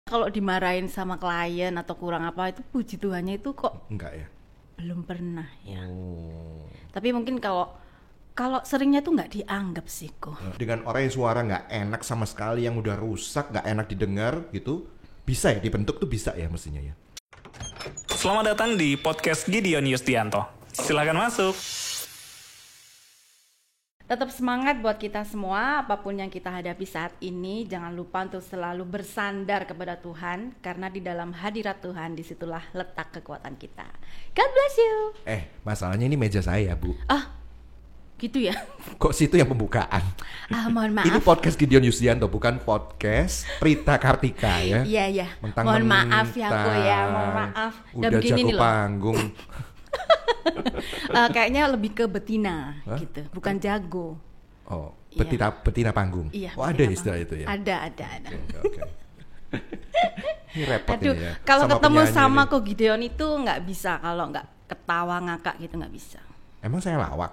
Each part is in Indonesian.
Kalau dimarahin sama klien atau kurang apa itu puji Tuhannya itu kok Enggak ya? belum pernah ya. Oh. Tapi mungkin kalau seringnya tuh nggak dianggap sih kok. Dengan orang yang suara nggak enak sama sekali, yang udah rusak, nggak enak didengar gitu, bisa ya dibentuk tuh bisa ya mestinya ya. Selamat datang di podcast Gideon Yustianto. Silakan masuk. Tetap semangat buat kita semua, apapun yang kita hadapi saat ini. Jangan lupa untuk selalu bersandar kepada Tuhan, karena di dalam hadirat Tuhan disitulah letak kekuatan kita. God bless you. Masalahnya ini meja saya, Bu. Gitu ya? Kok situ yang pembukaan? Mohon maaf. Ini podcast Gideon Yustianto, bukan podcast Prita Kartika ya. Iya. Mentang-mentang Mohon maaf ya, Ko ya. Mohon maaf. Udah begini jago nih loh. panggung. Kayaknya lebih ke betina gitu, bukan jago. Oh, Iya. betina panggung. Iya. Oh, ada betina istilah panggung. itu ya. Ada. Oke. Ini repot Aduh, ini ya. kalau Sama ketemu penyanyi sama ini. Ko Gideon itu nggak bisa kalau nggak ketawa ngakak gitu, nggak bisa. Emang saya lawak?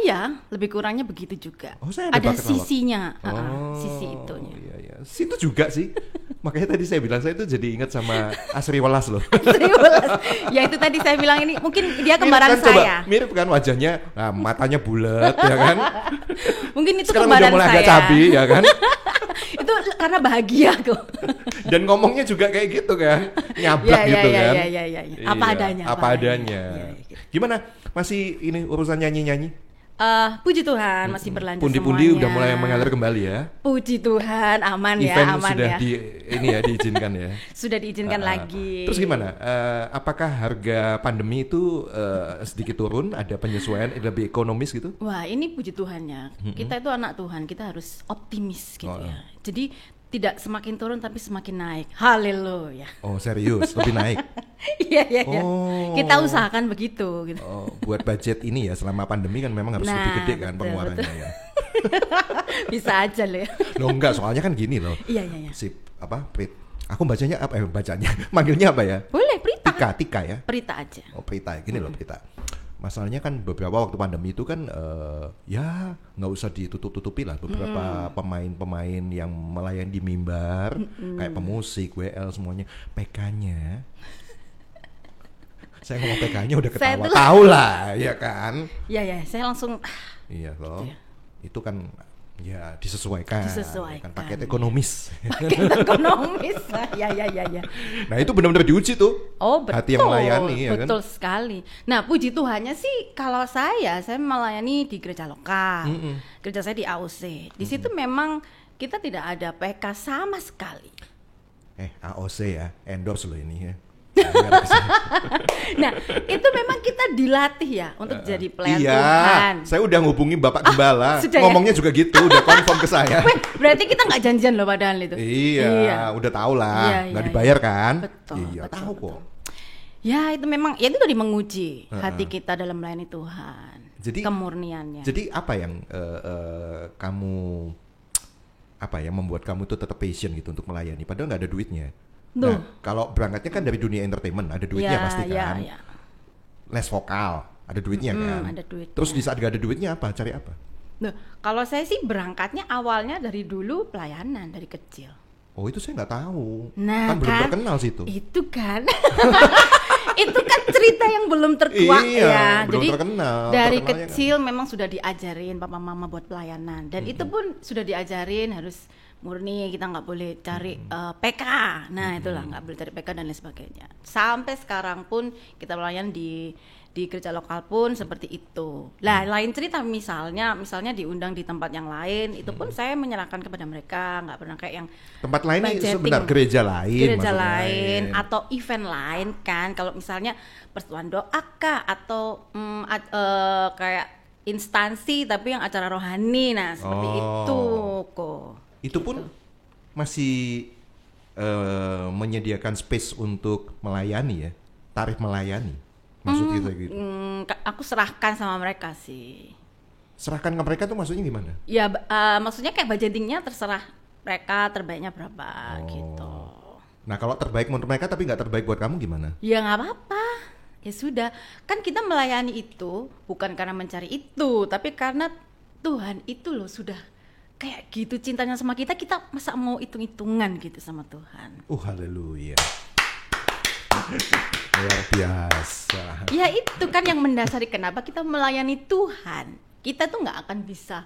Ya, lebih kurangnya begitu juga. Oh, saya ada ada bakat lawak. sisinya, Oh, sisi itunya. Iya. Situ juga sih. Makanya tadi saya bilang saya itu jadi ingat sama Asri Welas loh. Ya itu tadi saya bilang ini mungkin dia kembaran mirip kan, saya. Mirip kan wajahnya, matanya bulat ya kan. Mungkin itu Sekarang kembaran udah mulai saya. agak cabi ya kan. Itu karena bahagia kok. Dan ngomongnya juga kayak gitu kan, nyablak gitu kan. Iya. Apa adanya. Apa adanya. Iya, gitu. Gimana? Masih ini urusan nyanyi-nyanyi? Puji Tuhan masih berlanjut Pundi-pundi semuanya. udah mulai mengalir kembali ya. Puji Tuhan, aman Event aman sudah ya. diizinkan ya. Sudah diizinkan lagi. Terus gimana? Apakah harga pandemi itu sedikit turun? Ada penyesuaian lebih ekonomis gitu? Wah, ini puji Tuhannya. Kita itu anak Tuhan, kita harus optimis gitu ya. Jadi tidak semakin turun tapi semakin naik. Haleluya. Oh serius? Lebih naik? Iya. Oh. Kita usahakan begitu gitu. Oh, buat budget ini ya selama pandemi kan memang harus lebih gede kan pengeluarannya ya. Bisa aja loh ya. Loh enggak, soalnya kan gini loh. Iya. Aku bacanya apa? Bacanya, manggilnya apa ya? Boleh, Prita. Tika ya? Prita aja. Oh Prita, gini loh Prita. Masalahnya kan beberapa waktu pandemi itu kan ya nggak usah ditutup-tutupi lah beberapa pemain-pemain yang melayani di mimbar kayak pemusik, WL semuanya PK-nya. Saya ngomong PK-nya udah ketawa, tahu lah ya kan? Iya, saya langsung Iya loh. Gitu ya. Itu kan ya disesuaikan. Kan paket ekonomis. paket ekonomis. Ya. Nah itu benar-benar diuji tuh. Oh betul, hati yang melayani ya kan. Betul sekali. Nah puji Tuhannya sih kalau saya melayani di gereja lokal, gereja saya di AOC. Di situ memang kita tidak ada PK sama sekali. AOC ya, endorse loh ini ya. Nah itu memang kita dilatih ya untuk jadi pelayan iya, Tuhan. saya udah ngubungi Bapak Gembala, sudah ngomongnya juga gitu, udah confirm ke saya. Berarti kita nggak janjian loh padahal itu. Iya, udah tahu lah, nggak dibayar kan? Betul. Tahu kok. Ya itu memang, ya itu tadi menguji hati kita dalam melayani Tuhan. Jadi kemurniannya. Jadi apa yang membuat kamu tuh tetap passion gitu untuk melayani, padahal nggak ada duitnya. Duh. Nah, kalau berangkatnya kan dari dunia entertainment, ada duitnya pasti kan. Ya. Les vokal, ada duitnya kan. Ada duitnya. Terus di saat gak ada duitnya apa? Cari apa? Nah, kalau saya sih berangkatnya awalnya dari dulu pelayanan dari kecil. Oh itu saya nggak tahu. Nah, kan belum terkenal situ. Itu kan. Itu kan cerita yang belum terkuak ya. Belum Jadi terkenal. dari kecil memang sudah diajarin papa mama buat pelayanan, dan itu pun sudah diajarin harus murni, kita nggak boleh cari PK. Nah itulah, nggak boleh cari PK dan lain sebagainya. Sampai sekarang pun kita melayani di gereja lokal pun seperti itu. Lah lain cerita misalnya diundang di tempat yang lain, itu pun saya menyerahkan kepada mereka, nggak pernah kayak yang tempat lain ini budgeting. sebentar gereja lain atau event lain kan. Kalau misalnya persetujuan doa kah atau kayak instansi tapi yang acara rohani, nah seperti itu kok. Itu pun masih menyediakan space untuk melayani ya, tarif melayani. Maksud kita gitu. Aku serahkan sama mereka sih. Serahkan ke mereka tuh maksudnya gimana? Ya maksudnya kayak budgetingnya terserah mereka, terbaiknya berapa gitu. Nah kalau terbaik menurut mereka tapi nggak terbaik buat kamu gimana? Ya nggak apa-apa. Ya sudah, kan kita melayani itu bukan karena mencari itu, tapi karena Tuhan itu loh sudah kayak gitu cintanya sama kita masa mau hitung-hitungan gitu sama Tuhan. Haleluya. Luar biasa. Ya itu kan yang mendasari kenapa kita melayani Tuhan. Kita tuh nggak akan bisa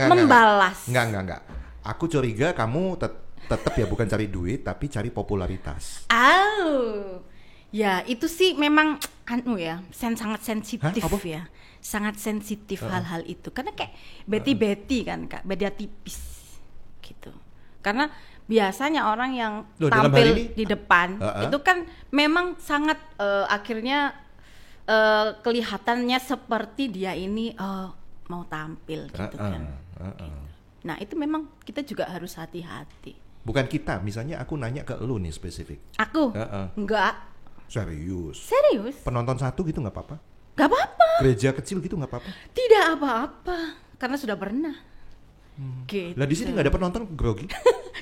membalas. Enggak. Aku curiga kamu tetap ya bukan cari duit tapi cari popularitas. Ya itu sih memang sangat sensitif. Hah, ya. Sangat sensitif hal-hal itu. Karena kayak Betty kan Kak, beda tipis gitu. Karena biasanya orang yang tampil di depan itu kan memang sangat akhirnya kelihatannya seperti dia ini mau tampil gitu kan. Nah itu memang kita juga harus hati-hati. Bukan kita, misalnya aku nanya ke lu nih spesifik. Aku? Enggak. Serius? Penonton 1 gitu nggak apa-apa? Gak apa-apa. Gereja kecil gitu nggak apa-apa? Tidak apa-apa, karena sudah pernah. Gitu. Lah di sini nggak ada penonton grogi?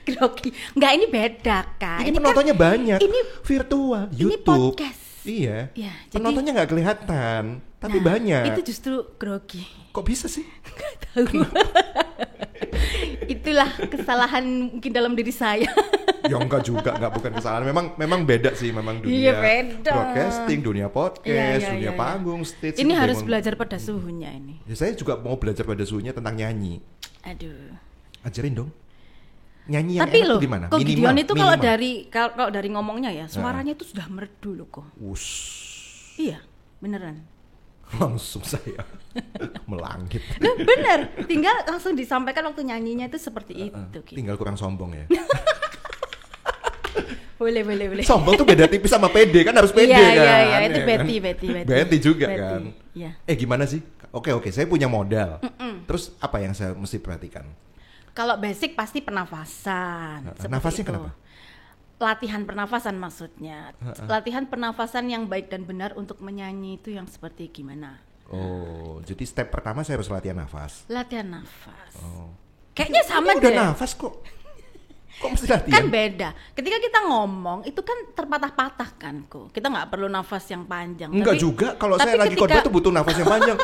Grogi? Nggak, ini beda Kak. Ini penontonnya kan banyak. Ini virtual, ini YouTube. Podcast. Iya. Ya, penontonnya nggak kelihatan, tapi banyak. Itu justru grogi. Kok bisa sih? Nggak tahu. Itulah kesalahan mungkin dalam diri saya. Ya enggak juga, bukan kesalahan. Memang beda sih, memang dunia broadcasting, dunia podcast, dunia panggung, stage. Ini harus belajar pada suhunya ini. Ya saya juga mau belajar pada suhunya tentang nyanyi. Aduh. Ajarin dong. Nyanyi yang tapi enak tuh gimana? Kok Gideon itu kalau dari ngomongnya ya, suaranya itu sudah merdu loh kok. Iya, beneran. Langsung saya melangit. Nah, bener, tinggal langsung disampaikan waktu nyanyinya itu seperti itu. Gitu. Tinggal kurang sombong ya. Boleh. Sombong tuh beda tipis sama pede kan, harus pede kan. Iya, itu Betty. Betty juga Betty. Kan. Iya. Gimana sih? Oke, saya punya modal. Terus apa yang saya mesti perhatikan? Kalau basic pasti pernafasan. Nafasnya itu. Kenapa? Latihan pernafasan maksudnya. Latihan pernafasan yang baik dan benar untuk menyanyi itu yang seperti gimana? Jadi step pertama saya harus latihan nafas. Latihan nafas. Kayaknya sama deh. Udah nafas kok. Kok mesti latihan? Kan beda. Ketika kita ngomong itu kan terpatah-patah kan kok. Kita nggak perlu nafas yang panjang. Enggak juga. Kalau saya lagi khotbah tuh butuh nafas yang panjang.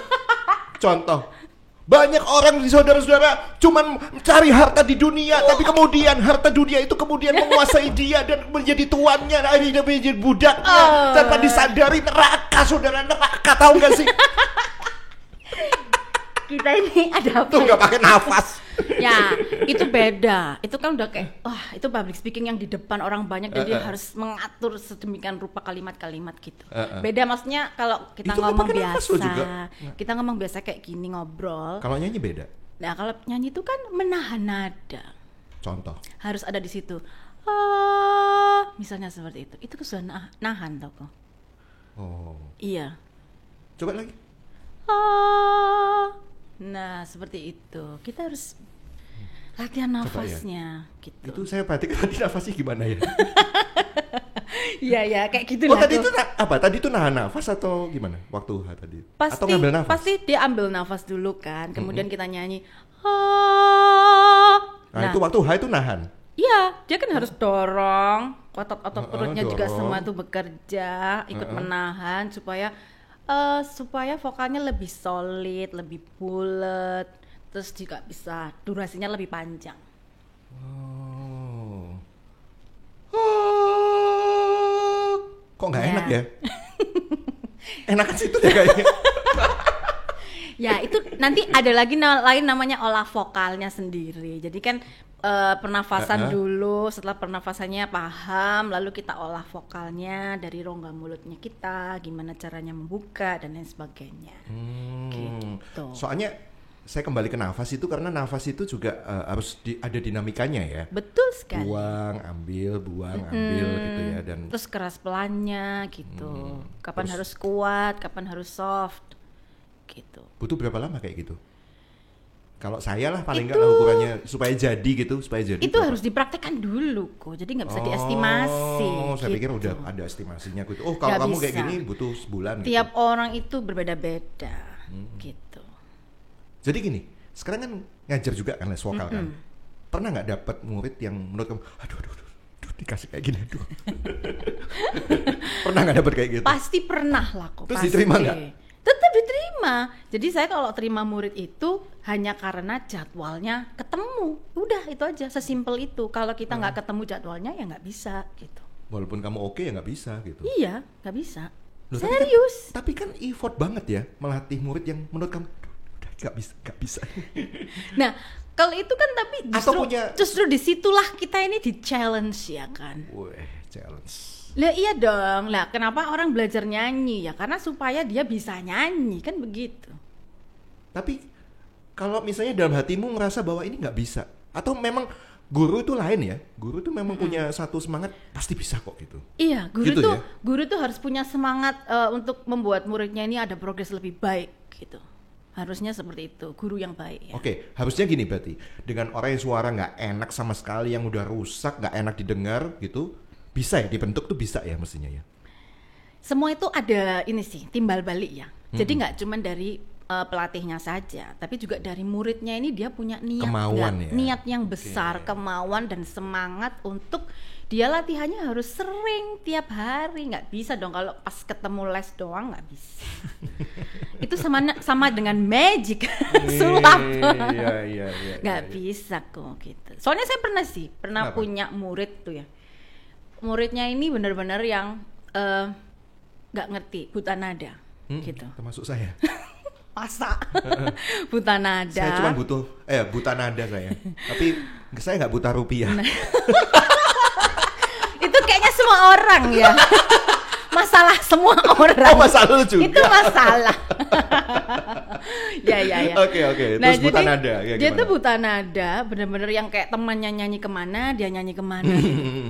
Contoh. Banyak orang di saudara-saudara cuman cari harta di dunia, tapi kemudian harta dunia itu kemudian menguasai dia dan menjadi tuannya, akhirnya menjadi budaknya tanpa disadari. Neraka, saudara, neraka, tahu gak sih? Kita ini ada apa? Tuh nggak pakai nafas. Ya, itu beda. Itu kan udah kayak, itu public speaking yang di depan orang banyak, jadi harus mengatur sedemikian rupa kalimat-kalimat gitu. Beda maksudnya kalau kita itu ngomong biasa, kita ngomong biasa kayak gini ngobrol. Kalau nyanyi beda. Nah, kalau nyanyi itu kan menahan nada. Contoh. Harus ada di situ. Misalnya seperti itu. Itu sudah nahan tau kok. Iya. Coba lagi. Nah, seperti itu. Kita harus latihan nafasnya gitu. Itu saya perhatikan tadi nafasnya gimana ya? Iya, kayak gitu lah. Tadi itu apa? Tadi itu nahan nafas atau gimana? Waktu tadi. Atau ngambil nafas? Pasti dia ambil nafas dulu kan. Kemudian kita nyanyi. Nah, itu waktu itu nahan. Iya, dia kan harus dorong. Otot-otot perutnya juga semua tuh bekerja, ikut menahan supaya vokalnya lebih solid, lebih bulat, terus juga bisa durasinya lebih panjang. Kok nggak enak ya? Enakan situ ya kayaknya. Ya itu nanti ada lagi lain namanya olah vokalnya sendiri. Jadi kan pernafasan dulu, setelah pernafasannya paham, lalu kita olah vokalnya dari rongga mulutnya kita, gimana caranya membuka dan lain sebagainya. Gitu. Soalnya saya kembali ke nafas itu karena nafas itu juga harus ada dinamikanya ya. Betul sekali. Buang, ambil gitu ya, dan terus keras pelannya gitu. Kapan harus kuat, kapan harus soft gitu. Butuh berapa lama kayak gitu? Kalau saya lah paling nggak ukurannya supaya jadi. Itu harus dipraktekkan dulu kok. Jadi nggak bisa diestimasi. Saya pikir udah ada estimasinya gitu. Kalau kamu kayak gini butuh sebulan. Tiap orang itu berbeda-beda gitu. Jadi gini, sekarang kan ngajar juga kan les vokal kan. Pernah nggak dapat murid yang menurut kamu, aduh, dikasih kayak gini, aduh. Pernah nggak dapat kayak gitu? Pasti pernah lah kok. Terus diterima nggak? Tetap diterima. terima. Jadi saya kalau terima murid itu hanya karena jadwalnya ketemu. Udah itu aja, sesimpel itu. Kalau kita nggak ketemu jadwalnya ya nggak bisa gitu. Walaupun kamu oke ya nggak bisa gitu. Iya, nggak bisa. Loh, Serius. Tapi kan effort banget ya melatih murid yang menurut kamu udah nggak bisa. Nah, kalau itu kan tapi justru disitulah kita ini di challenge ya kan. Wih, challenge. Lah iya dong. Lah kenapa orang belajar nyanyi ya? Karena supaya dia bisa nyanyi kan begitu. Tapi kalau misalnya dalam hatimu ngerasa bahwa ini nggak bisa, atau memang guru itu lain ya? Guru itu memang punya satu semangat pasti bisa kok gitu. Iya, gitu ya? Guru tuh harus punya semangat untuk membuat muridnya ini ada progres lebih baik gitu. Harusnya seperti itu, guru yang baik ya. Oke, harusnya gini berarti. Dengan orang yang suara nggak enak sama sekali, yang udah rusak, nggak enak didengar gitu, bisa ya dibentuk tuh bisa ya mestinya ya. Semua itu ada ini sih timbal balik ya. Jadi nggak cuma dari pelatihnya saja, tapi juga dari muridnya ini dia punya niat, niat yang besar, kemauan dan semangat untuk dia latihannya harus sering tiap hari. Nggak bisa dong kalau pas ketemu les doang, nggak bisa. Itu sama dengan magic sulap. Iya. Nggak bisa kok gitu. Soalnya saya pernah punya murid tuh ya. Muridnya ini benar-benar yang nggak ngerti, buta nada gitu. Termasuk saya. Masa? Buta nada. Saya cuma buta nada saya. Tapi saya nggak buta rupiah. Itu kayaknya semua orang ya. Masalah semua orang. Oh, masalah juga. Itu masalah. Ya. Oke. Nah, terus buta nada. Ya, dia tuh buta nada, bener-bener yang kayak temannya nyanyi kemana, dia nyanyi kemana.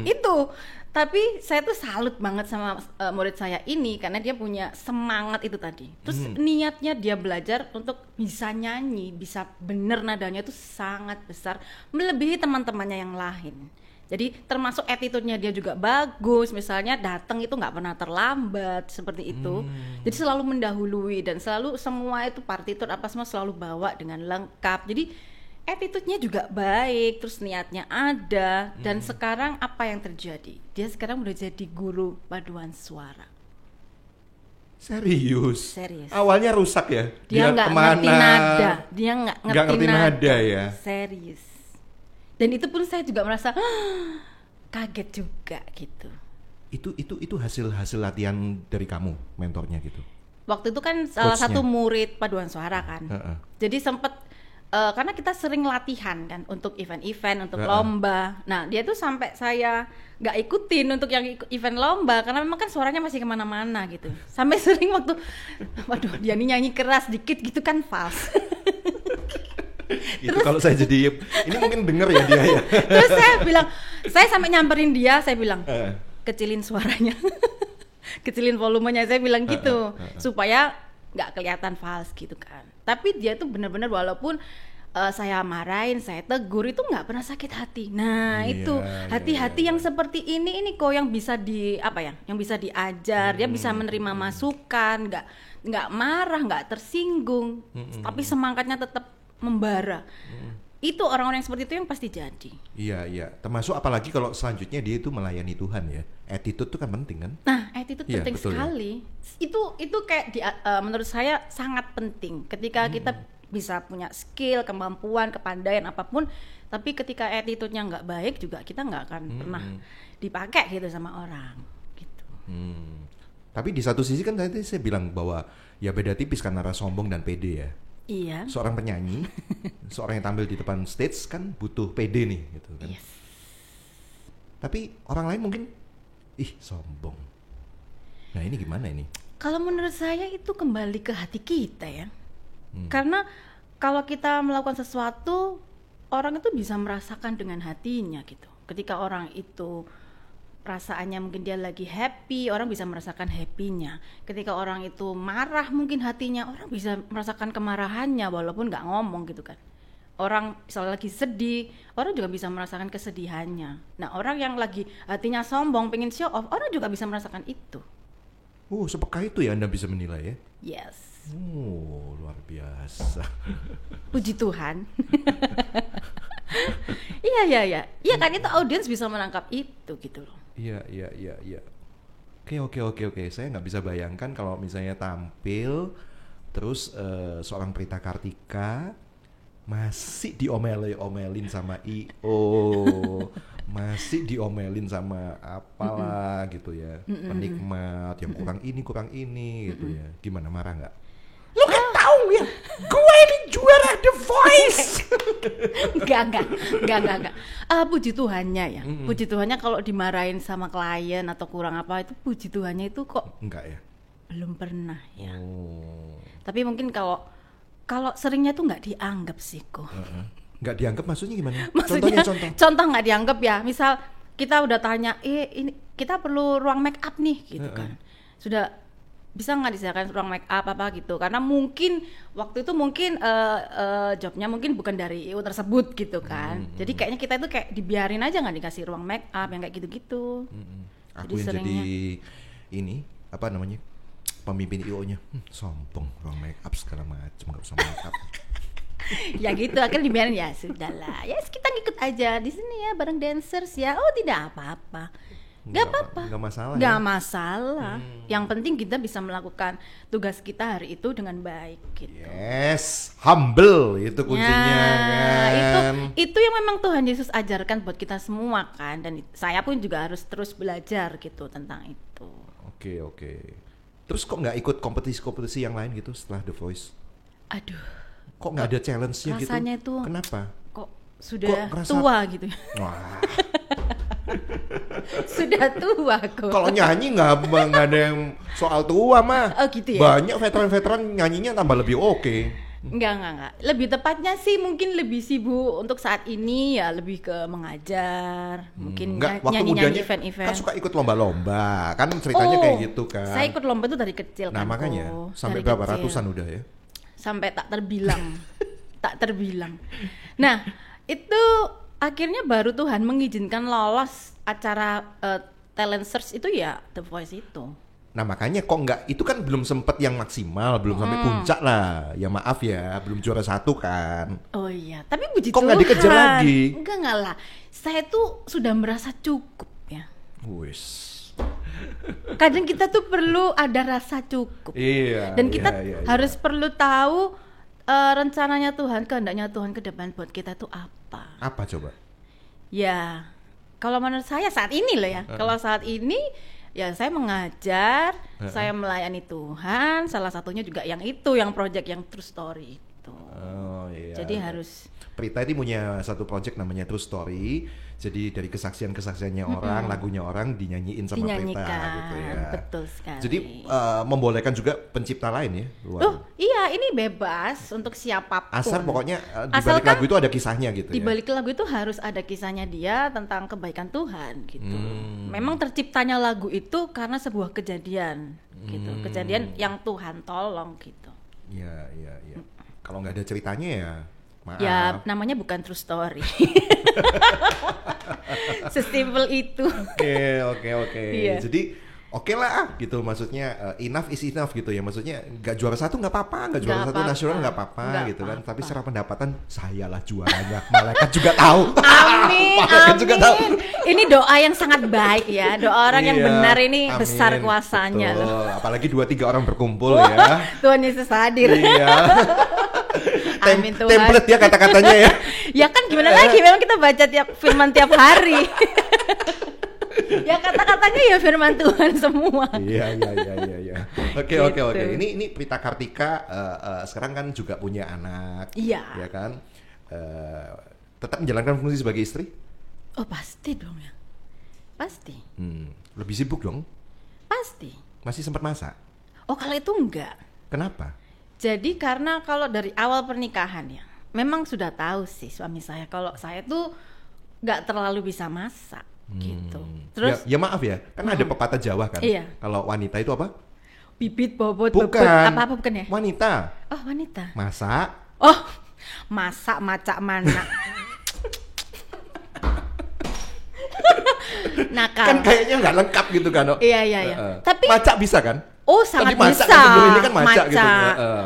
Itu. Tapi saya tuh salut banget sama murid saya ini karena dia punya semangat itu tadi. Terus niatnya dia belajar untuk bisa nyanyi, bisa bener nadanya itu sangat besar, melebihi teman-temannya yang lain. Jadi termasuk attitude-nya dia juga bagus, misalnya datang itu nggak pernah terlambat seperti itu. Jadi selalu mendahului dan selalu semua itu partitur apa semua selalu bawa dengan lengkap. Jadi attitude-nya juga baik, terus niatnya ada. Dan sekarang apa yang terjadi? Dia sekarang udah jadi guru paduan suara. Serius. Awalnya rusak ya? Dia nggak ngerti nada. Dia nggak ngerti nada ya? Serius. Dan itu pun saya juga merasa kaget juga gitu. Itu hasil latihan dari kamu, mentornya gitu? Waktu itu kan salah satu murid paduan suara kan. Jadi sempet karena kita sering latihan kan untuk event-event, untuk lomba. Nah dia tuh sampai saya nggak ikutin untuk yang event lomba karena memang kan suaranya masih kemana-mana gitu. Sampai sering waktu, waduh dia nih nyanyi keras dikit gitu kan false. Itu kalau saya jadi ini mungkin denger ya dia ya. Terus saya sampai nyamperin dia, saya bilang kecilin suaranya, kecilin volumenya, saya bilang gitu supaya nggak kelihatan false gitu kan. Tapi dia tuh benar-benar walaupun saya marahin, saya tegur itu nggak pernah sakit hati. Nah itu hati-hati yang seperti ini kok yang bisa yang bisa diajar, dia bisa menerima masukan, nggak marah, nggak tersinggung, tapi semangatnya tetap membara. Itu orang-orang yang seperti itu yang pasti jadi. Iya. Termasuk apalagi kalau selanjutnya dia itu melayani Tuhan ya. Attitude itu kan penting kan? Nah, attitude penting sekali. Ya? Itu kayak menurut saya sangat penting. Ketika kita bisa punya skill, kemampuan, kepandaian apapun, tapi ketika attitude-nya nggak baik juga kita nggak akan pernah dipakai gitu sama orang. Gitu. Tapi di satu sisi kan tadi saya bilang bahwa ya beda tipis kan antara sombong dan pede ya. Iya. Seorang penyanyi, seorang yang tampil di depan stage kan butuh pede nih gitu kan. Yes. Tapi orang lain mungkin sombong. Nah ini gimana ini? Kalau menurut saya itu kembali ke hati kita ya. Karena kalau kita melakukan sesuatu, orang itu bisa merasakan dengan hatinya gitu. Ketika orang itu perasaannya mungkin dia lagi happy, orang bisa merasakan happy-nya. Ketika orang itu marah mungkin hatinya, orang bisa merasakan kemarahannya walaupun nggak ngomong gitu kan. Orang misalnya lagi sedih, orang juga bisa merasakan kesedihannya. Nah orang yang lagi hatinya sombong, pengen show off, orang juga bisa merasakan itu. Sepeka itu ya Anda bisa menilai ya? Yes. Luar biasa. Puji Tuhan. Iya. Iya kan itu audiens bisa menangkap itu gitu loh. Iya. Oke. Saya nggak bisa bayangkan kalau misalnya tampil Terus seorang Prita Kartika masih diomelin sama IO, masih diomelin sama apalah gitu ya, penikmat yang kurang ini gitu ya. Gimana, marah nggak? Lu kan tahu ya, gue ini juara The Voice. Enggak. Puji Tuhannya ya. Puji Tuhannya kalau dimarahin sama klien atau kurang apa itu puji Tuhannya itu kok Enggak ya? belum pernah ya. Oh. Tapi mungkin kalau seringnya tuh nggak dianggap sih kok. Nggak dianggap maksudnya gimana? Maksudnya Contoh. nggak dianggap ya. Misal kita udah tanya, ini kita perlu ruang make up nih gitu kan. Sudah bisa nggak disediakan ruang make up apa gitu? Karena mungkin waktu itu jobnya mungkin bukan dari IO tersebut gitu kan. Jadi kayaknya kita itu kayak dibiarin aja nggak dikasih ruang make up yang kayak gitu-gitu. Aku yang jadi ini apa namanya? Pemimpin IO-nya, sombong, ruang make up segala macam, nggak usah make up. Ya gitu, akhirnya dibiarin, ya sudahlah, ya kita ngikut aja di sini ya bareng dancers ya. Oh tidak apa-apa, nggak apa-apa, nggak masalah. Yang penting kita bisa melakukan tugas kita hari itu dengan baik gitu. Yes, humble itu kuncinya kan. Itu yang memang Tuhan Yesus ajarkan buat kita semua kan, dan saya pun juga harus terus belajar gitu tentang itu. Oke. Terus kok nggak ikut kompetisi yang lain gitu setelah The Voice? Aduh. Kok nggak ada challenge-nya gitu? Rasanya itu. Kenapa? Kok sudah tua gitu? Wah. Sudah tua kok. Kalau nyanyi nggak ada yang soal tua mah. Oh gitu ya? Banyak veteran-veteran nyanyinya tambah lebih oke. Enggak. Lebih tepatnya sih mungkin lebih sibuk untuk saat ini ya, lebih ke mengajar, mungkin nyanyi-nyanyi event-event. Kan suka ikut lomba-lomba, kan ceritanya kayak gitu kan. Saya ikut lomba itu dari kecil kan. Nah makanya, sampai berapa ratusan udah ya? Sampai tak terbilang. Nah, itu akhirnya baru Tuhan mengizinkan lolos acara talent search itu ya, The Voice itu. Nah makanya kok nggak, itu kan belum sempet yang maksimal, belum sampai puncak lah. Ya maaf ya, belum juara 1 kan. Oh iya, tapi puji Tuhan. Kok nggak dikejar lagi? Enggak lah, saya tuh sudah merasa cukup ya. Wis. Kadang kita tuh perlu ada rasa cukup. Iya. Dan kita harus perlu tahu rencananya Tuhan, kehendaknya Tuhan ke depan buat kita tuh apa. Apa coba? Ya, kalau menurut saya saat ini loh ya. Kalau saat ini ya saya mengajar, saya melayani Tuhan, salah satunya juga yang project yang True Story itu. Oh iya. Jadi harus. Prita ini punya satu project namanya True Story. Jadi dari kesaksiannya orang, lagunya orang dinyanyiin sama Prita gitu ya. Betul sekali. Jadi membolehkan juga pencipta lain ya. Iya, ini bebas untuk siapapun. Asal pokoknya di balik lagu itu ada kisahnya gitu ya. Di balik lagu itu harus ada kisahnya dia tentang kebaikan Tuhan gitu. Memang terciptanya lagu itu karena sebuah kejadian gitu. Kejadian yang Tuhan tolong gitu. Iya. Kalau nggak ada ceritanya ya maaf. Ya namanya bukan true story. Sesimpel itu. Oke. Iya. Jadi oke lah gitu, maksudnya enough is enough gitu ya. Maksudnya nggak juara 1 nggak apa-apa, nggak juara 1 nasional nggak apa-apa gitu kan. Tapi secara pendapatan sayalah juaranya. Malaikat juga tahu. Amin. Juga tahu. Ini doa yang sangat baik ya. Doa orang yang benar ini besar kuasanya. Betul. Apalagi 2-3 orang berkumpul ya. Tuhan Yesus hadir. Iya. Amin Tuhan. Template ya kata-katanya ya. Ya kan gimana lagi, memang kita baca firman tiap hari. Ya kata-katanya ya firman Tuhan semua. Iya. Oke. Ini Prita Kartika sekarang kan juga punya anak. Iya. Ya kan. Tetap menjalankan fungsi sebagai istri? Oh pasti dong ya. Pasti. Lebih sibuk dong? Pasti. Masih sempat masak? Oh kalau itu enggak. Kenapa? Jadi karena kalau dari awal pernikahan ya, memang sudah tahu sih suami saya kalau saya tuh nggak terlalu bisa masak gitu. Terus ya maaf ya, kan ada pepatah Jawa kan. Iya. Kalau wanita itu apa? Bibit bobot bukan. Bebet apa bukan ya? Wanita. Oh wanita. Masak. Oh masak macak mana? Nakal. Kan kayaknya nggak lengkap gitu kan. Iya. Tapi macak bisa kan? Oh sangat masak, bisa. Kan ini kan masak gitu.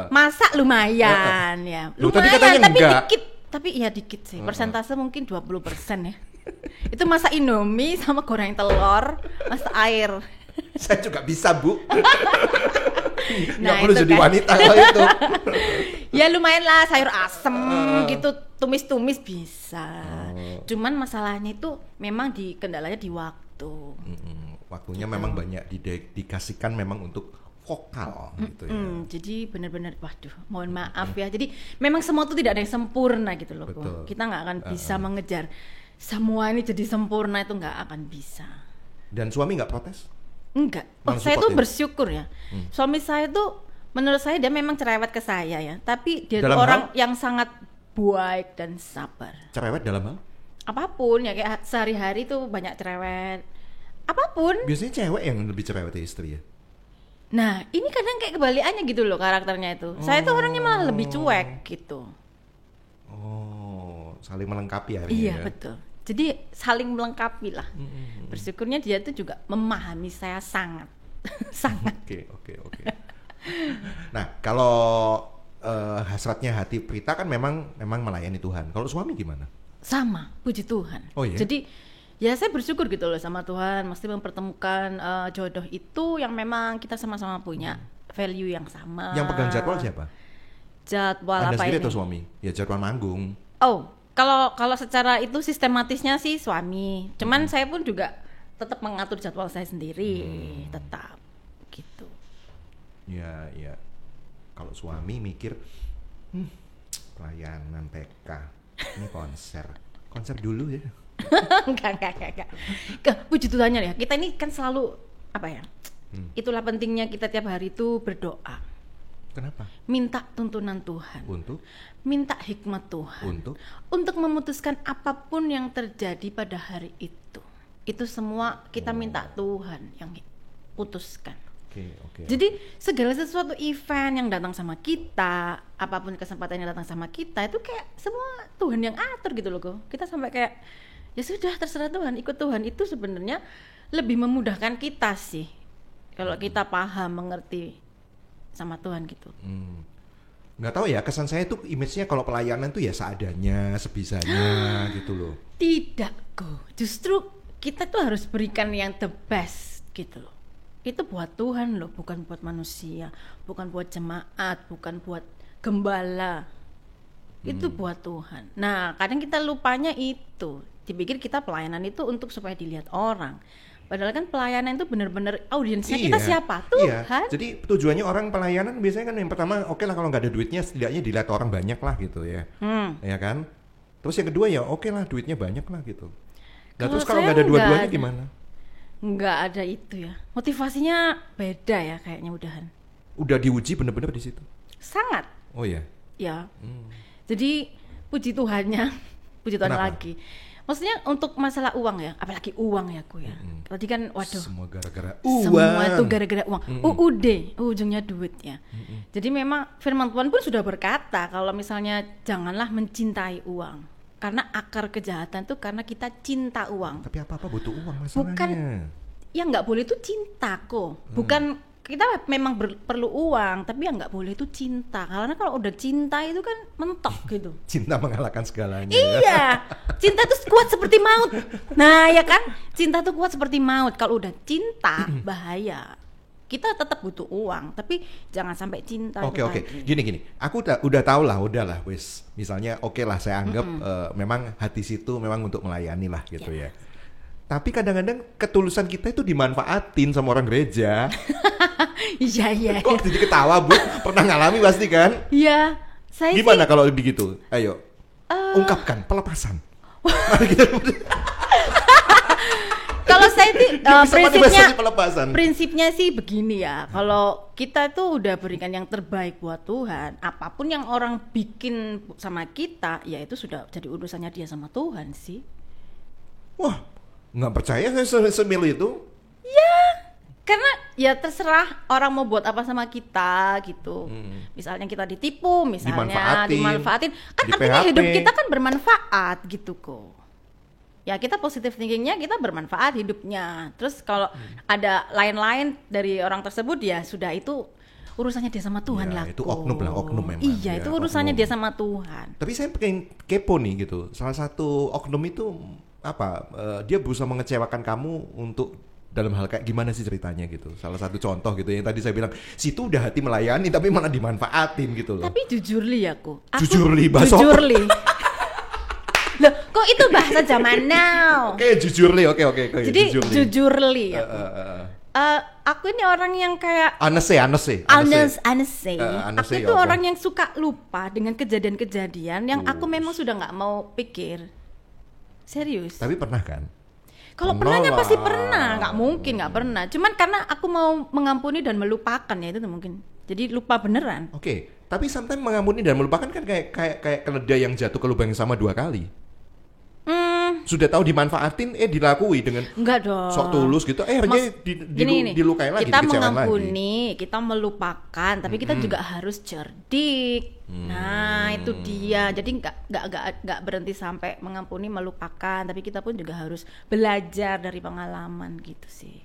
Masak lumayan ya. Loh, tadi katanya tapi enggak. Dikit. Tapi ya dikit sih. Persentase mungkin 20% ya. Itu masak Indomie sama goreng telur, masak air. Saya juga bisa, Bu. Nggak perlu itu jadi kan. wanita kalau itu. Ya lumayan lah sayur asem gitu, tumis-tumis bisa. Cuman masalahnya itu memang kendalanya di waktu. Waktunya memang banyak dikasihkan memang untuk vokal gitu ya. Jadi benar-benar waduh, mohon maaf ya. Jadi memang semua itu tidak ada yang sempurna gitu loh. Betul. Kita nggak akan bisa mengejar semua ini jadi sempurna, itu nggak akan bisa. Dan suami nggak protes? Enggak. Malah Saya support tuh ya? bersyukur ya. Suami saya tuh menurut saya dia memang cerewet ke saya ya, tapi dia Dalam tuh orang hal? yang sangat baik dan sabar. Cerewet dalam hal? Apapun ya, kayak sehari-hari tuh banyak cerewet. Apapun. Biasanya cewek yang lebih cerewet dari istri ya? Nah, ini kadang kayak kebalikannya gitu loh karakternya itu. Saya tuh orangnya malah lebih cuek gitu. Oh, saling melengkapi ya. Iya, betul. Jadi saling melengkapi lah. Bersyukurnya dia tuh juga memahami saya sangat. Sangat. Oke. Nah, kalau hasratnya hati Prita kan memang melayani Tuhan. Kalau suami gimana? Sama, puji Tuhan. Oh iya? Jadi ya saya bersyukur gitu loh sama Tuhan, mesti mempertemukan jodoh itu yang memang kita sama-sama punya value yang sama. Yang pegang jadwal siapa? Jadwal Anda apa sendiri ini? atau suami? Ya jadwal manggung. Oh, kalau secara itu sistematisnya sih suami. Cuman saya pun juga tetap mengatur jadwal saya sendiri, tetap gitu. Ya. Kalau suami mikir, pelayanan PK, ini konser dulu ya. Enggak. Puji Tuhannya ya. Kita ini kan selalu apa ya? Itulah pentingnya kita tiap hari itu berdoa. Kenapa? Minta tuntunan Tuhan. Untuk Minta hikmat Tuhan. Untuk memutuskan apapun yang terjadi pada hari itu. Itu semua kita minta Tuhan yang putuskan. Oke. Jadi segala sesuatu event yang datang sama kita, apapun kesempatan yang datang sama kita, itu kayak semua Tuhan yang atur gitu loh kok. Kita sampai kayak ya sudah terserah Tuhan, ikut Tuhan. Itu sebenarnya lebih memudahkan kita sih kalau kita paham, mengerti sama Tuhan gitu. Nggak tahu ya, kesan saya tuh image-nya kalau pelayanan tuh ya seadanya, sebisanya gitu loh. Tidak kok, justru kita tuh harus berikan yang the best gitu loh. Itu buat Tuhan loh, bukan buat manusia, bukan buat jemaat, bukan buat gembala. Itu buat Tuhan. Nah, kadang kita lupanya itu. Dipikir kita pelayanan itu untuk supaya dilihat orang. Padahal kan pelayanan itu benar-benar audiensnya kita siapa? Tuhan. Iya. Jadi tujuannya orang pelayanan biasanya kan yang pertama, oke lah kalau nggak ada duitnya setidaknya dilihat orang banyak lah gitu ya. Ya kan? Terus yang kedua ya oke lah duitnya banyak lah gitu. Nah, terus kalau nggak ada dua-duanya gimana? Nggak ada itu ya. Motivasinya beda ya kayaknya udahan. Udah diuji bener-bener di situ? Sangat. Oh ya? Ya. Jadi puji Tuhannya, puji Tuhan lagi. Maksudnya untuk masalah uang ya, apalagi uang ya aku ya. Tadi kan waduh. Semua gara-gara uang. Semua itu gara-gara uang. UUD, ujungnya duit ya. Jadi memang firman Tuhan pun sudah berkata kalau misalnya janganlah mencintai uang. Karena akar kejahatan itu karena kita cinta uang. Tapi apa-apa butuh uang masalahnya. Bukan, yang nggak boleh itu cinta kok. Bukan kita memang perlu uang, tapi yang nggak boleh itu cinta. Karena kalau udah cinta itu kan mentok gitu. Cinta mengalahkan segalanya. Iya, cinta itu kuat seperti maut. Nah ya kan, cinta itu kuat seperti maut. Kalau udah cinta bahaya. Kita tetap butuh uang, tapi jangan sampai cinta. Oke. Gini. Aku udah tahu lah, udahlah wis. Misalnya oke lah saya anggap memang hati situ memang untuk melayani lah gitu ya. Tapi kadang-kadang ketulusan kita itu dimanfaatin sama orang gereja. Iya. Kok jadi ketawa, Bu? Pernah ngalami pasti kan? Iya. Saya Gimana kalau begitu? Ayo. Ungkapkan pelepasan. Mari kita kalau saya sih prinsipnya sih begini ya. Kalau kita tuh udah berikan yang terbaik buat Tuhan, apapun yang orang bikin sama kita, ya itu sudah jadi urusannya dia sama Tuhan sih. Wah, nggak percaya saya semil itu. Ya, karena ya terserah orang mau buat apa sama kita gitu. Misalnya kita ditipu, misalnya dimanfaatin. Kan artinya hidup kita kan bermanfaat gitu kok. Ya kita positive thinkingnya kita bermanfaat hidupnya. Terus kalau ada lain-lain dari orang tersebut ya sudah itu urusannya dia sama Tuhan lah. Itu oknum memang. Iya, itu urusannya dia sama Tuhan. Tapi saya pengen kepo nih gitu. Salah satu oknum itu apa? Dia berusaha mengecewakan kamu untuk Dalam hal kayak gimana sih ceritanya gitu? Salah satu contoh gitu yang tadi saya bilang, situ udah hati melayani tapi malah dimanfaatin gitu loh. Tapi jujur li aku Jujur li, bahasa jujur apa? li. Loh, kok itu bahasa zaman now? Oke, jujur li, oke. Jadi jujur li aku. Aku ini orang yang kayak honest sih. Aku itu orang yang suka lupa dengan kejadian-kejadian yang aku memang sudah nggak mau pikir. Serius. Tapi pernah kan? Kalau pernahnya pasti pernah, nggak mungkin nggak pernah. Cuman karena aku mau mengampuni dan melupakan ya itu tuh mungkin. Jadi lupa beneran. Oke, tapi sometimes mengampuni dan melupakan kan kayak keledai yang jatuh ke lubang yang sama 2 kali. Sudah tahu dimanfaatin, dilakui dengan enggak dong. sok tulus gitu, akhirnya dilukai lagi, kita dikecewain mengampuni, lagi. kita melupakan, tapi kita juga harus cerdik. Nah itu dia. Jadi nggak berhenti sampai mengampuni, melupakan, tapi kita pun juga harus belajar dari pengalaman gitu sih.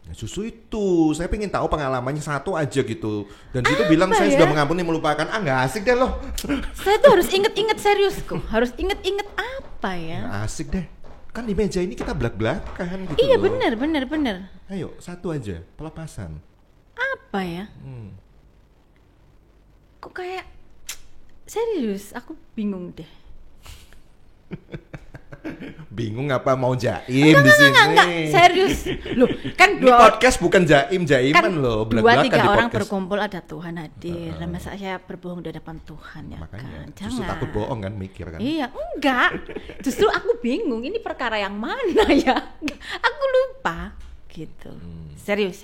Nah, justru itu, saya pengen tahu pengalamannya satu aja gitu. Dan situ bilang saya sudah mengampuni, melupakan. Nggak asik deh loh. Saya tuh harus inget-inget serius kok. Harus inget-inget apa ya? Nggak asik deh. Kan di meja ini kita belak-belakan gitu. Iya loh. bener. Ayo, satu aja, pelepasan. Apa ya? Kok kayak serius? Aku bingung deh. Bingung apa mau jaim di sini? Enggak, serius. Loh, kan ini podcast bukan jaiman kan loh. 2-3 orang berkumpul ada Tuhan hadir. Masa saya berbohong di depan Tuhan ya? Makanya, kan? justru takut bohong kan, mikir kan? Iya, enggak. Justru aku bingung. Ini perkara yang mana ya? Aku lupa. Gitu. Serius.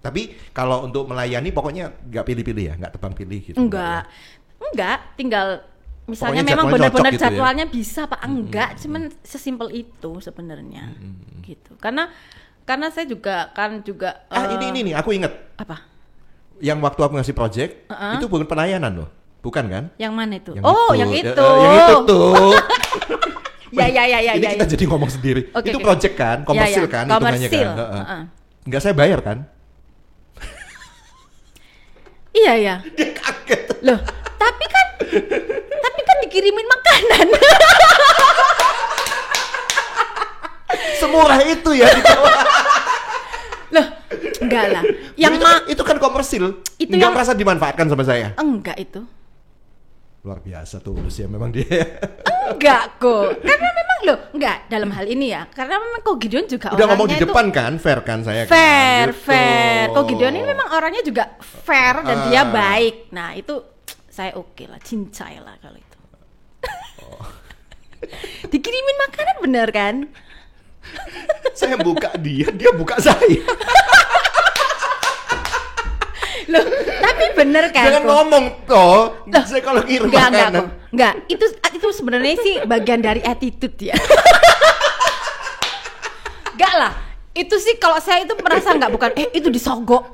Tapi kalau untuk melayani pokoknya nggak pilih-pilih ya, nggak tebang pilih gitu. Enggak, tinggal misalnya pokoknya memang jadwalnya benar-benar cocok gitu jadwalnya bisa Pak, enggak, cuman sesimpel itu sebenarnya. Gitu. Karena saya juga ini aku inget. Apa? Yang waktu aku ngasih project itu bukan pelayanan loh, bukan kan? Yang mana itu? Yang yang itu. Yang itu tuh. Ya. Ini kita jadi ngomong sendiri. Okay, itu project kan, komersil kan, hitungannya kan. Enggak, saya bayar kan? Iya. Dia kaget. Loh, tapi kan dikirimin makanan. Semurah itu ya di bawah. Loh, enggak lah. Itu kan komersil. Itu enggak yang merasa dimanfaatkan sama saya. Enggak itu. Luar biasa tulus ya memang dia. Enggak kok. Karena memang enggak dalam hal ini ya. Karena memang Ko Gideon juga udah ngomong di itu depan kan, fair kan saya fair, kan. Fair. Ko Gideon ini memang orangnya juga fair dan dia baik. Nah, itu saya oke lah, cincai lah kalau itu. Dikirimin makanan bener kan? Saya buka dia buka saya. Loh, tapi bener kan? Jangan ngomong toh. Saya kalau kirim makanan. Enggak, itu sebenarnya sih bagian dari attitude ya. Enggak lah. Itu sih kalau saya itu merasa bukan itu disogok.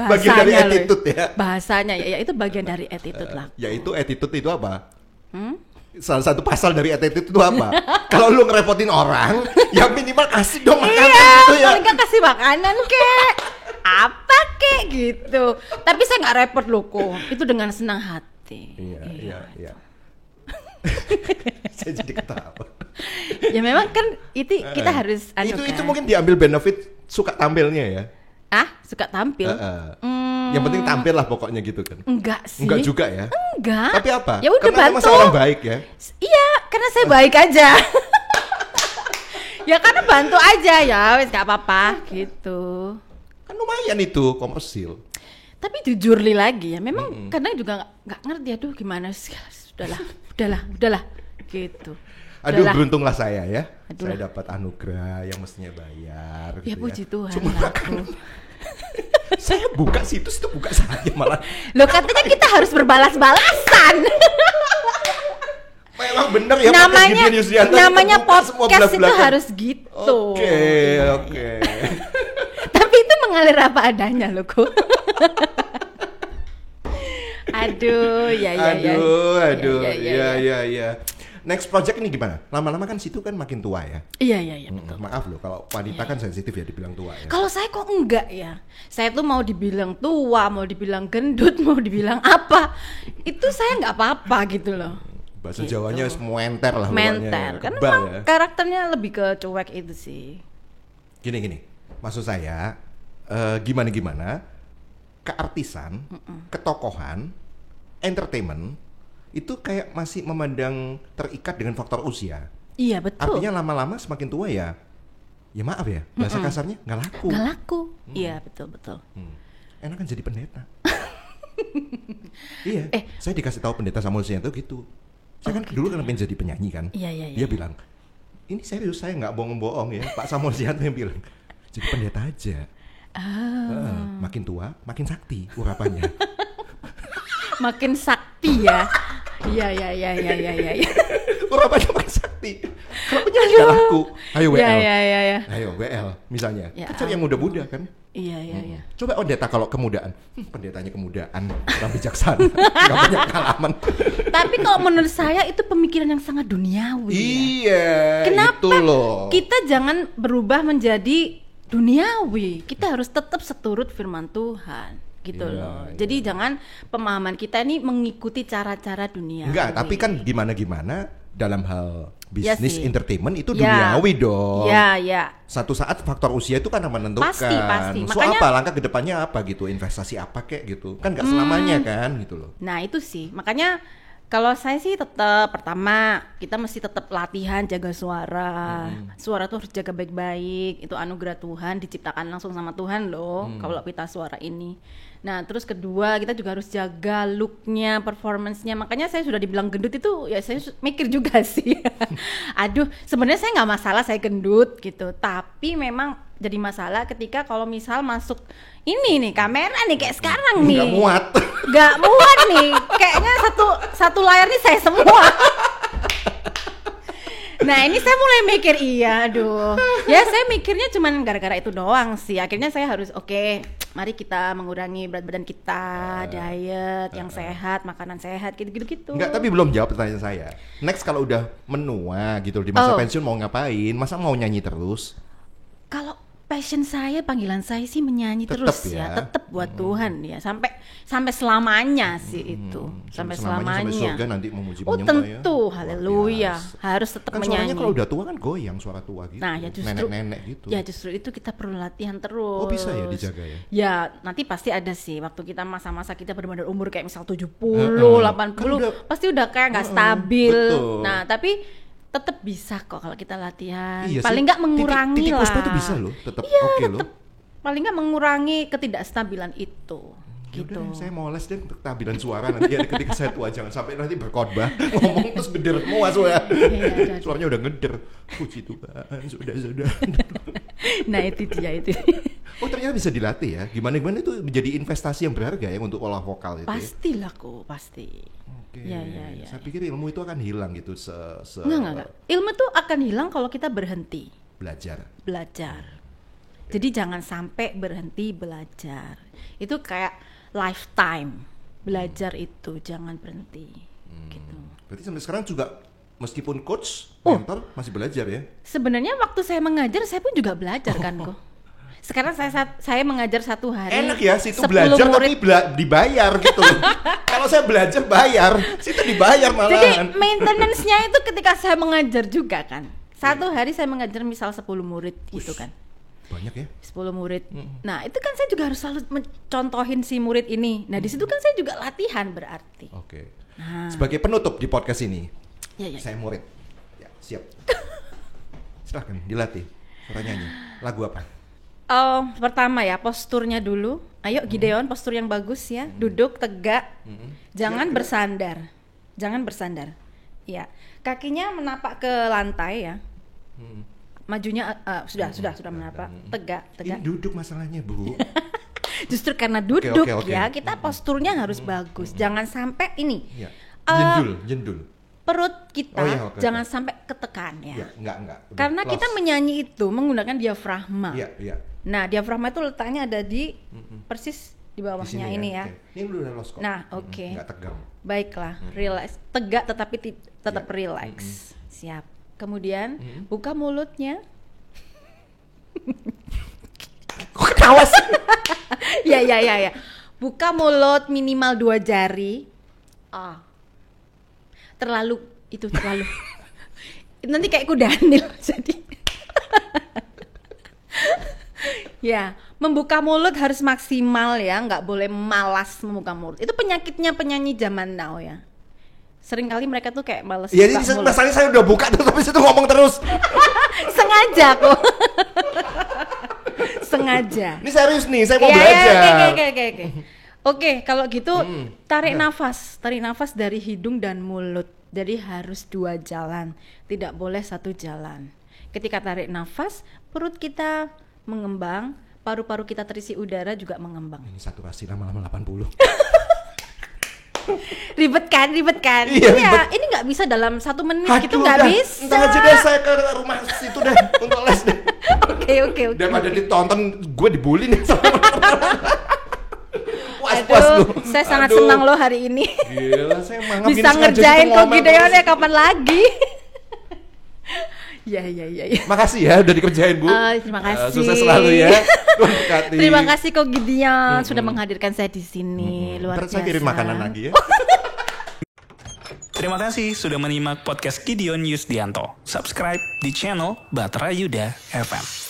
Bagian dari attitude ya. Bahasanya ya itu bagian dari attitude lah. Ya itu attitude itu apa? Salah satu pasal dari attitude itu apa? Kalau lu ngerepotin orang, ya minimal kasih dong makanan gitu ya. Paling gak kasih makanan kek. Apa kek gitu. Tapi saya nggak repot loh kok. Itu dengan senang hati. Iya. Saya jadi ketawa. Ya memang kan itu kita harus itu mungkin diambil benefit suka tampilnya ya. Suka tampil. Yang penting tampil lah pokoknya gitu kan. Enggak sih. Enggak juga ya. Enggak. Tapi apa? Ya udah karena bantu. Orang baik ya. Iya, karena saya baik aja. Ya karena bantu aja ya, wes enggak apa-apa gitu. Kan lumayan itu komersil. Tapi jujur lagi ya, memang kadang juga nggak ngerti. Aduh gimana sih? Udahlah gitu. Aduh beruntunglah saya ya. Saya dapat anugerah yang mestinya bayar. Ya gitu puji Tuhan. Cuma makan. Saya buka situs itu buka saja malah. Loh katanya kita harus berbalas-balasan. Memang bener ya namanya podcast itu harus gitu. Oke. Tapi itu mengalir apa adanya loh kok. Aduh, ya. Next project ini gimana? Lama-lama kan situ kan makin tua ya. Iya betul. Maaf loh kalau wanita kan sensitif ya dibilang tua ya. Kalau saya kok enggak ya. Saya tuh mau dibilang tua, mau dibilang gendut, mau dibilang apa, itu saya nggak apa-apa gitu loh. Bahasa Gitu. Jawanya menter lah Menter. pokoknya. Karena Kebal memang ya. karakternya lebih ke cuek itu sih. Gini. Maksud saya gimana keartisan, ketokohan, entertainment itu kayak masih memandang terikat dengan faktor usia. Iya betul. Artinya lama-lama semakin tua ya maaf ya, bahasa kasarnya nggak laku. Nggak laku. Iya betul. Enak kan jadi pendeta. Iya. Saya dikasih tahu pendeta Samuel Sianto gitu. Saya kan dulu kan pengen jadi penyanyi kan. Iya. Dia bilang, ini serius saya nggak bohong-bohong ya. Pak Samuel Sianto yang bilang, jadi pendeta aja. Makin tua, makin sakti urapannya. Makin sakti ya. Iya. Urapannya makin sakti. Kalau penyanyi nggak laku, ayo WL. Iya. Ayo WL misalnya. Ya, Kan cari yang muda-muda kan. Iya. Coba pendeta kalau kemudaan, pendetanya kemudaan, orang bijaksana, nggak banyak pengalaman. Tapi kalau menurut saya itu pemikiran yang sangat duniawi. Iya. Kenapa itu loh. kita jangan berubah menjadi duniawi? Kita harus tetap seturut firman Tuhan, gitu Iya, loh. iya. Jadi jangan pemahaman kita ini mengikuti cara-cara dunia. Enggak, tapi kan gimana dalam hal bisnis sih. entertainment itu Ya. duniawi dong. Ya. Satu saat faktor usia itu kan akan menentukan. Pasti. So Makanya- apa langkah kedepannya apa gitu, investasi apa kek gitu. Kan nggak selamanya kan gitu loh. Nah itu sih, makanya kalau saya sih tetap pertama kita mesti tetap latihan jaga suara. Suara tuh harus jaga baik-baik. Itu anugerah Tuhan, diciptakan langsung sama Tuhan loh. Kalau pita suara ini. Nah terus kedua kita juga harus jaga looknya, performance-nya. Makanya saya sudah dibilang gendut itu ya saya mikir juga sih. Aduh sebenarnya saya nggak masalah saya gendut gitu. Tapi memang jadi masalah ketika kalau misal masuk ini nih kamera nih kayak sekarang nih. Nggak muat. Gak muat nih, kayaknya satu layar nih saya semua. Nah ini saya mulai mikir aduh. Ya saya mikirnya cuman gara-gara itu doang sih. Akhirnya saya harus oke, mari kita mengurangi berat badan kita, diet yang sehat, makanan sehat, gitu-gitu. Enggak, tapi belum jawab pertanyaan saya. Next kalau udah menua gitu di masa Oh. pensiun mau ngapain? Masa mau nyanyi terus? Kalau passion saya, panggilan saya sih menyanyi Tetep terus ya. tetap buat Tuhan ya, sampai selamanya sih itu, sampai selamanya. Sampai surga nanti memuji Oh menyembah tentu, ya. haleluya, Luar biasa. harus tetap Kan suaranya menyanyi. kalau udah tua kan goyang suara tua gitu. Nah ya justru, nenek-nenek gitu. ya justru itu kita perlu latihan terus. Oh bisa ya dijaga ya? Ya nanti pasti ada sih waktu kita masa-masa kita benar-benar umur kayak misal 70, 80, Kan udah- pasti udah kayak nggak stabil. betul. Nah tapi tetap bisa kok kalau kita latihan. Iya Paling sih. nggak mengurangi titik lah. puspa tuh bisa loh, tetap Iya, oke loh. tetep paling nggak mengurangi ketidakstabilan itu. Ya Gitu. udah, saya mau les deh untuk kestabilan suara nanti ya ketika saya tua, jangan sampai nanti berkhotbah ngomong terus geder semua suara. Iya, Suaranya udah ngeder. Puji Tuhan, sudah. Nah itu dia itu. Oh ternyata bisa dilatih ya. Gimana itu menjadi investasi yang berharga ya untuk olah vokal itu. Ya? Pastilah kok, pasti. Oke. Ya. Saya pikir ilmu itu akan hilang gitu Enggak. Ilmu tuh akan hilang kalau kita berhenti belajar. Jadi jangan sampai berhenti belajar. Itu kayak lifetime. Belajar itu jangan berhenti. Gitu. Berarti sampai sekarang juga meskipun coach, Oh. mentor masih belajar ya. Sebenarnya waktu saya mengajar saya pun juga belajar kan kok. Sekarang saya mengajar satu hari. Enak ya situ 10 belajar murid. tapi dibayar gitu. Kalau saya belajar bayar, situ dibayar Jadi malahan. maintenance-nya itu ketika saya mengajar juga kan. Satu hari saya mengajar misal 10 murid gitu kan. Banyak ya. 10 murid. Nah, itu kan saya juga harus selalu mencontohin si murid ini. Nah, di situ kan saya juga latihan berarti. Oke. Nah. Sebagai penutup di podcast ini, Ya. saya murid. Ya, siap. Silahkan dilatih. Suara nyanyi. Lagu apa? Pertama ya, posturnya dulu. Ayo Gideon, postur yang bagus ya. Duduk tegak. Jangan bersandar. Jangan bersandar. Ya. Kakinya menapak ke lantai ya. Majunya sudah menapak. Tegak. Ini duduk masalahnya, Bu. Justru karena duduk Oke. ya, kita posturnya harus bagus. Jangan sampai ini. Ya. Eh, Jendul. Perut kita Oh, iya, oke. jangan sampai ketekan ya. Ya, enggak. Udah, Karena close. kita menyanyi itu menggunakan diafragma. Iya. Nah, diafragma itu letaknya ada di persis di Di bawahnya sini ini ya. Oke. Ini udah los kok. Nah, oke. Enggak tegang. Baiklah, relax, tegak tetapi tetap Ya. relax. Siap. Kemudian buka mulutnya. Kok ketawa sih? Ya. Buka mulut minimal 2 jari. terlalu nanti kayak kuda Nil jadi. Ya, membuka mulut harus maksimal ya, nggak boleh malas membuka mulut. Itu penyakitnya penyanyi zaman now ya. Seringkali mereka tuh kayak malas Ya buka ini mulut. masalahnya saya udah buka terus habis itu ngomong terus. Sengaja kok. Sengaja. Ini serius nih, saya mau Ya, belajar. Oke. Oke, kalau gitu tarik nafas dari hidung dan mulut. Jadi harus 2 jalan, tidak boleh 1 jalan. Ketika tarik nafas, perut kita mengembang, paru-paru kita terisi udara juga mengembang. Ini saturasi lama-lama 80. Ribet kan? Iya, ribet. Ini nggak bisa dalam 1 menit gitu, Aduh, nggak udah. bisa. Ntar aja deh saya ke rumah situ deh untuk les deh. Oke. Daripada ditonton gue dibully nih sama puas Aduh, lu. saya sangat Aduh. senang loh hari ini. Gila, saya mangap Bisa ini sengaja ngerjain gitu kok ngomel Gideon ya terus. kapan lagi? Ya. Makasih ya udah dikerjain Bu. Terima kasih. Sukses selalu ya. Tuhan berkati. Terima kasih kok Gideon sudah menghadirkan saya di sini. Luar Ntar biasa. saya kirim makanan lagi ya. Terima kasih sudah menyimak podcast Gideon Yusdianto. Subscribe di channel Batra Yuda FM.